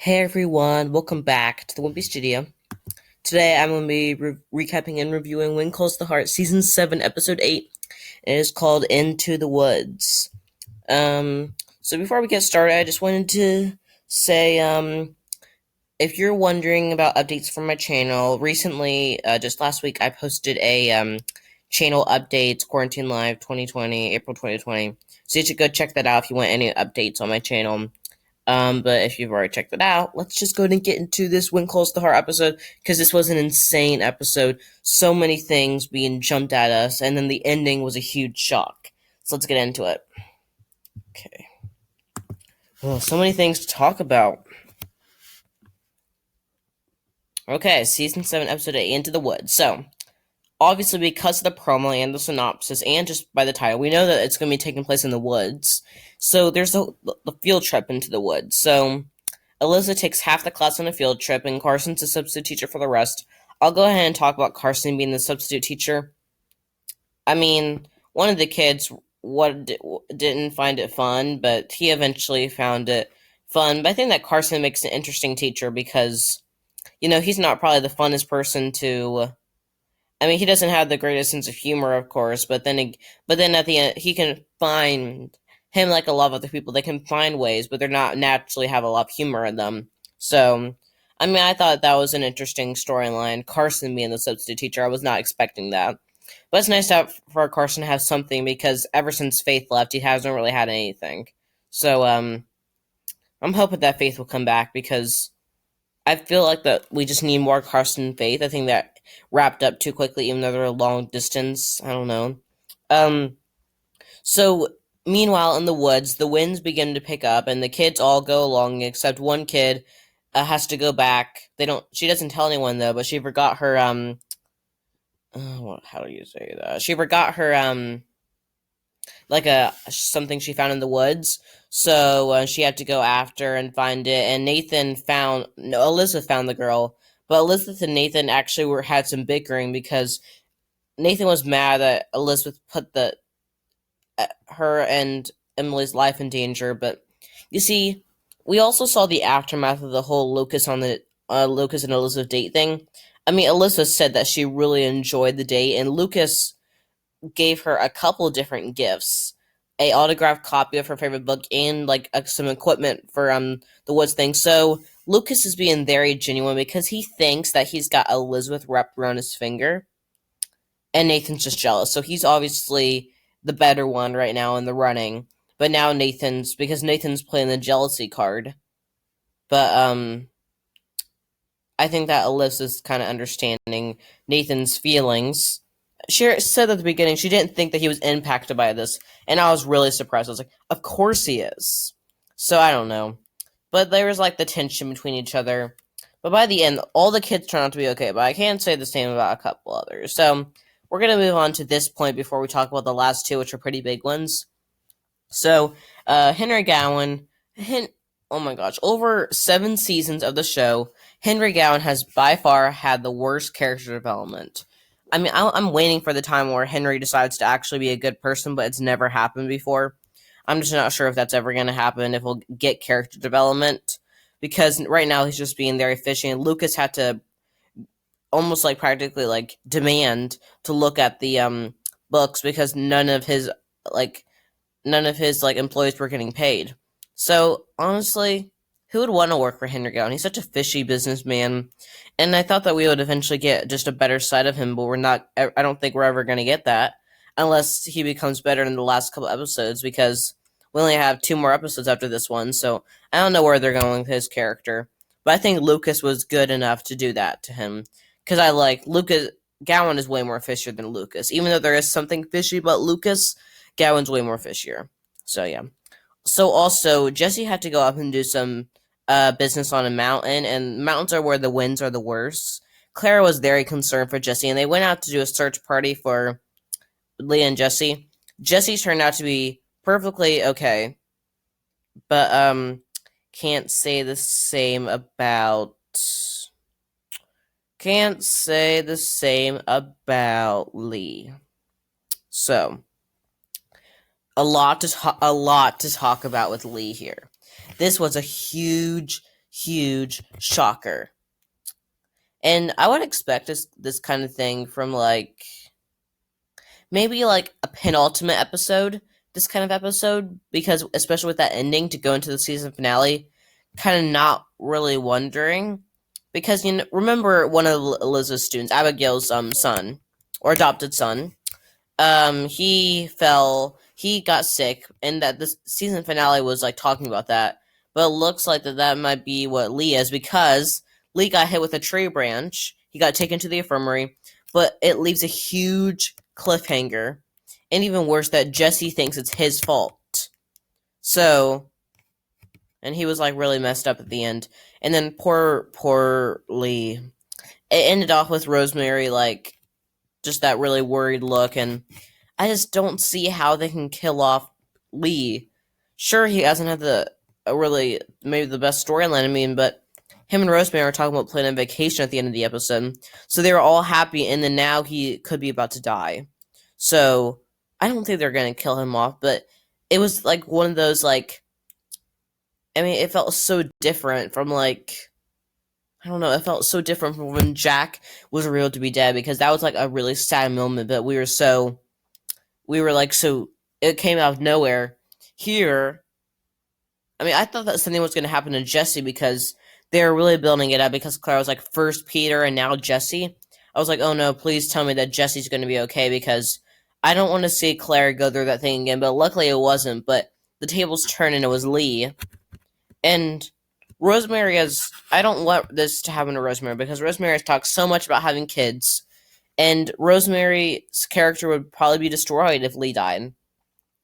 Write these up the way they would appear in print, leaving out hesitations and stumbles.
Hey everyone, welcome back to the Wimpy Studio. Today I'm going to be recapping and reviewing When Calls the Heart, Season 7, Episode 8. It is called Into the Woods. So before we get started, I just wanted to say, if you're wondering about updates from my channel, recently, just last week, I posted a channel updates, Quarantine Live 2020, April 2020. So you should go check that out if you want any updates on my channel. But if you've already checked it out, let's just go ahead and get into this When Close to Heart episode, because this was an insane episode. So many things being jumped at us, and then the ending was a huge shock. So let's get into it. Okay. Oh, so many things to talk about. Okay, Season 7, Episode 8, Into the Woods. So, obviously, because of the promo and the synopsis, and just by the title, we know that it's going to be taking place in the woods. So, there's the field trip into the woods. So, Alyssa takes half the class on a field trip, and Carson's a substitute teacher for the rest. I'll go ahead and talk about Carson being the substitute teacher. I mean, one of the kids didn't find it fun, but he eventually found it fun. But I think that Carson makes an interesting teacher because, he's not probably the funnest person to. I mean, he doesn't have the greatest sense of humor, of course, but then at the end, he can find him like a lot of other people. They can find ways, but they're not naturally have a lot of humor in them. So, I mean, I thought that was an interesting storyline. Carson being the substitute teacher, I was not expecting that. But it's nice for Carson to have something because ever since Faith left, he hasn't really had anything. So, I'm hoping that Faith will come back because I feel like that we just need more Carson and Faith. I think that wrapped up too quickly, even though they're a long distance. I don't know. So meanwhile, in the woods, the winds begin to pick up, and the kids all go along except one kid has to go back. They don't. She doesn't tell anyone though, but she forgot her how do you say that? She forgot her like a something she found in the woods. So she had to go after and find it. And Elizabeth found the girl, but Elizabeth and Nathan actually had some bickering because Nathan was mad that Elizabeth put her and Emily's life in danger. But you see, we also saw the aftermath of the whole Lucas and Elizabeth date thing. I mean, Elizabeth said that she really enjoyed the date, and Lucas gave her a couple different gifts, a autographed copy of her favorite book and like some equipment for the woods thing. So Lucas is being very genuine because he thinks that he's got Elizabeth wrapped around his finger, and Nathan's just jealous. So he's obviously the better one right now in the running. But now Nathan's playing the jealousy card. But I think that Alyssa's kind of understanding Nathan's feelings. She said at the beginning she didn't think that he was impacted by this, and I was really surprised. I was like, of course he is. So I don't know. But there was like the tension between each other. But by the end, all the kids turned out to be okay, but I can't say the same about a couple others. So we're going to move on to this point before we talk about the last two, which are pretty big ones. So, Henry Gowan, oh my gosh, over 7 seasons of the show, Henry Gowan has by far had the worst character development. I mean, I'm waiting for the time where Henry decides to actually be a good person, but it's never happened before. I'm just not sure if that's ever going to happen, if we'll get character development, because right now he's just being very fishy, and Lucas had to almost like practically like demand to look at the books because none of his employees were getting paid. So honestly, who would want to work for Henry Gowan? He's such a fishy businessman, and I thought that we would eventually get just a better side of him, but we're not. I don't think we're ever going to get that unless he becomes better in the last couple episodes, because we only have 2 more episodes after this one. So I don't know where they're going with his character, but I think Lucas was good enough to do that to him, because I like Lucas. Gowan is way more fishier than Lucas, even though there is something fishy about Lucas. Gowan's way more fishier. So yeah. So also, Jesse had to go up and do some business on a mountain, and mountains are where the winds are the worst. Clara was very concerned for Jesse, and they went out to do a search party for Leah and Jesse. Jesse turned out to be perfectly okay, but can't say the same about Lee. So a lot to talk about with Lee here. This was a huge, huge shocker. And I would expect this kind of thing from like maybe like a penultimate episode, this kind of episode, because especially with that ending to go into the season finale, kind of not really wondering. Because remember one of Elizabeth's students, Abigail's son or adopted son, he got sick, and that this season finale was like talking about that. But it looks like that might be what Lee is, because Lee got hit with a tree branch. He got taken to the infirmary, but it leaves a huge cliffhanger, and even worse, that Jesse thinks it's his fault. So, and he was like really messed up at the end. And then poor Lee. It ended off with Rosemary like just that really worried look, and I just don't see how they can kill off Lee. Sure, he hasn't had maybe the best storyline, but him and Rosemary are talking about planning a vacation at the end of the episode, so they were all happy, and then now he could be about to die. So, I don't think they're going to kill him off, but it was like one of those like, it felt so different from like, I don't know, it felt so different from when Jack was revealed to be dead, because that was like a really sad moment, but it came out of nowhere. Here, I thought that something was going to happen to Jesse, because they were really building it up, because Claire was like first Peter and now Jesse. I was like, oh no, please tell me that Jesse's going to be okay, because I don't want to see Claire go through that thing again, but luckily it wasn't, but the tables turned and it was Lee. And Rosemary I don't want this to happen to Rosemary, because Rosemary has talked so much about having kids, and Rosemary's character would probably be destroyed if Lee died.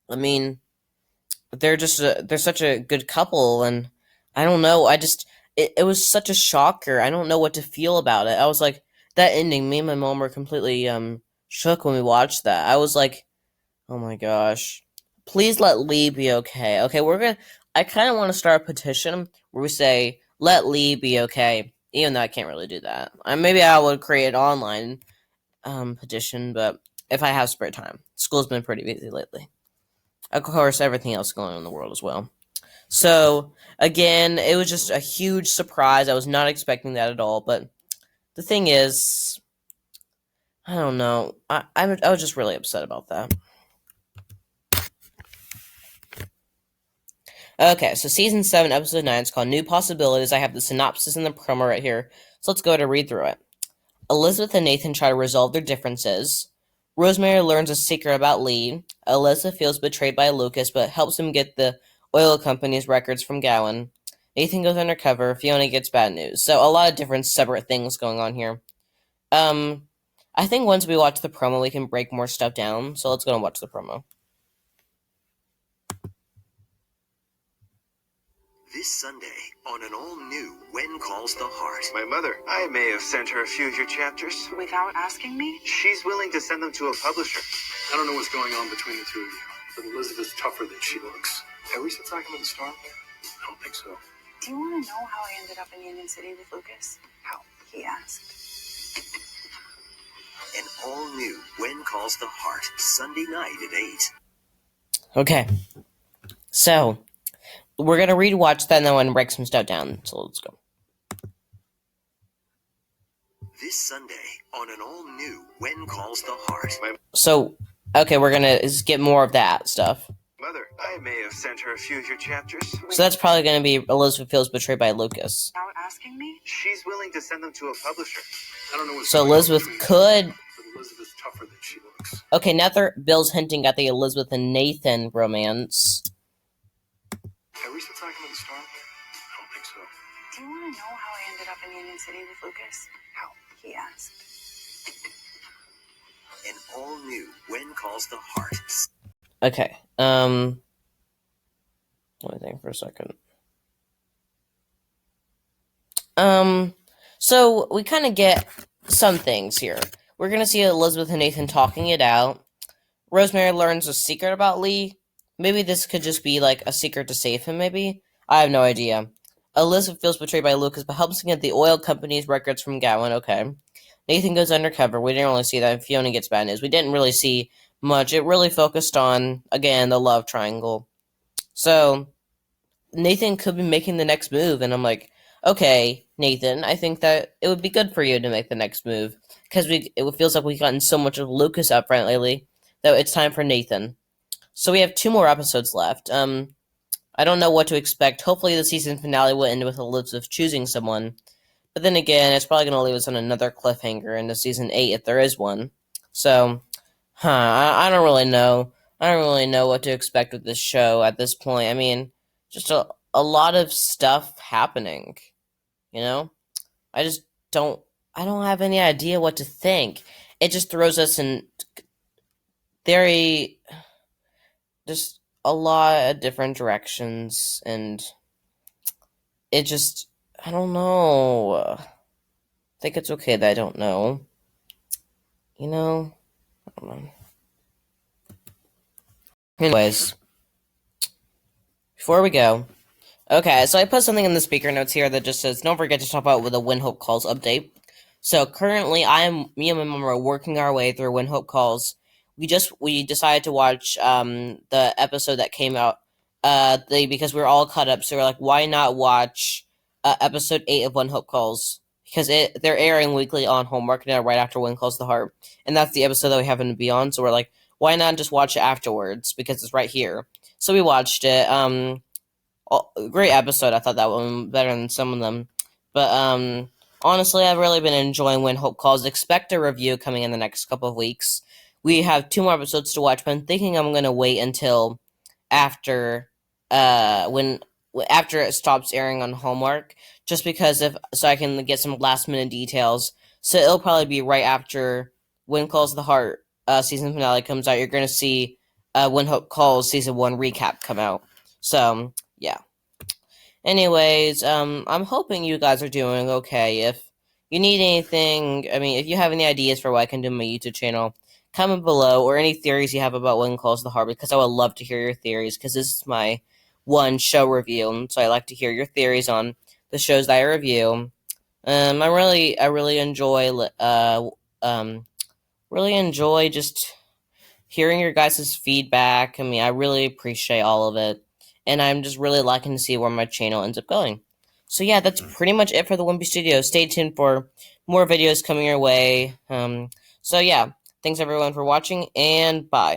They're such a good couple, and I don't know, it was such a shocker. I don't know what to feel about it. I was like, that ending, me and my mom were completely shook when we watched that. I was like, oh my gosh. Please let Lee be okay. Okay, I kind of want to start a petition where we say, let Lee be okay, even though I can't really do that. Maybe I would create an online petition, but if I have spare time. School's been pretty busy lately. Of course, everything else going on in the world as well. So, again, it was just a huge surprise. I was not expecting that at all, but the thing is, I don't know. I was just really upset about that. Okay, so Season 7, Episode 9 is called New Possibilities. I have the synopsis and the promo right here, so let's go to read through it. Elizabeth and Nathan try to resolve their differences. Rosemary learns a secret about Lee. Elizabeth feels betrayed by Lucas, but helps him get the oil company's records from Gowan. Nathan goes undercover. Fiona gets bad news. So a lot of different separate things going on here. I think once we watch the promo, we can break more stuff down. So let's go and watch the promo. This Sunday on an all-new When Calls the Heart. My mother. I may have sent her a few of your chapters. Without asking me? She's willing to send them to a publisher. I don't know what's going on between the two of you, but Elizabeth's tougher than she looks. Have we still talking about the storm? I don't think so. Do you want to know how I ended up in Union City with Lucas? How? He asked. An all-new When Calls the Heart, Sunday night at 8. Okay. So, we're going to rewatch that and then break some stuff down. So let's go. This Sunday on an all-new When Calls the Heart. So, okay, we're going to get more of that stuff. Mother, I may have sent her a few of your chapters. So that's probably going to be Elizabeth feels betrayed by Lucas. Without asking me? She's willing to send them to a publisher. I don't know what's So going on Elizabeth between the could... two of you, but Elizabeth's tougher than she looks. Okay, now Bill's hinting at the Elizabeth and Nathan romance. Are we still talking about the storm? I don't think so. Do you want to know how I ended up in Union City with Lucas? How? He asked. An all-new When Calls the Heart. Okay, let me think for a second. So we kind of get some things here. We're gonna see Elizabeth and Nathan talking it out. Rosemary learns a secret about Lee. Maybe this could just be like a secret to save him, maybe? I have no idea. Elizabeth feels betrayed by Lucas, but helps him get the oil company's records from Gowan. Okay. Nathan goes undercover. We didn't really see that. Fiona gets bad news. We didn't really see much. It really focused on, again, the love triangle. So, Nathan could be making the next move, and I'm like, okay, Nathan, I think that it would be good for you to make the next move because it feels like we've gotten so much of Lucas up front lately that it's time for Nathan. So we have 2 more episodes left. I don't know what to expect. Hopefully, the season finale will end with Elizabeth choosing someone. But then again, it's probably going to leave us on another cliffhanger into season 8 if there is one. So, I don't really know. I don't really know what to expect with this show at this point. I mean, just a lot of stuff happening, you know? I just don't I don't have any idea what to think. It just throws us in very just a lot of different directions, and it just I don't know. I think it's okay that I don't know. You know? I don't know. Anyways, before we go, okay, so I put something in the speaker notes here that just says, "Don't forget to top out with a When Hope Calls update." So currently, me and my mom are working our way through When Hope Calls. We decided to watch the episode that came out because we are all caught up. So we're like, why not watch episode 8 of When Hope Calls, because they're airing weekly on Hallmark now right after When Calls the Heart, and that's the episode that we happen to be on. So we're like, why not just watch it afterwards because it's right here. So we watched it. Great episode. I thought that one better than some of them. But honestly, I've really been enjoying When Hope Calls. Expect a review coming in the next couple of weeks. We have 2 more episodes to watch, but I'm thinking I'm gonna wait until after when after it stops airing on Hallmark, just because so I can get some last minute details. So it'll probably be right after When Calls the Heart season finale comes out. You're gonna see When Hope Calls season 1 recap come out. So yeah. Anyways, I'm hoping you guys are doing okay. If you need anything, I mean, if you have any ideas for what I can do on my YouTube channel, comment below, or any theories you have about When Calls the Heart, because I would love to hear your theories, because this is my one show review, and so I like to hear your theories on the shows that I review. I really enjoy just hearing your guys' feedback. I mean, I really appreciate all of it, and I'm just really liking to see where my channel ends up going. So yeah, that's pretty much it for the Wimpy Studio. Stay tuned for more videos coming your way. So yeah, thanks everyone for watching, and bye.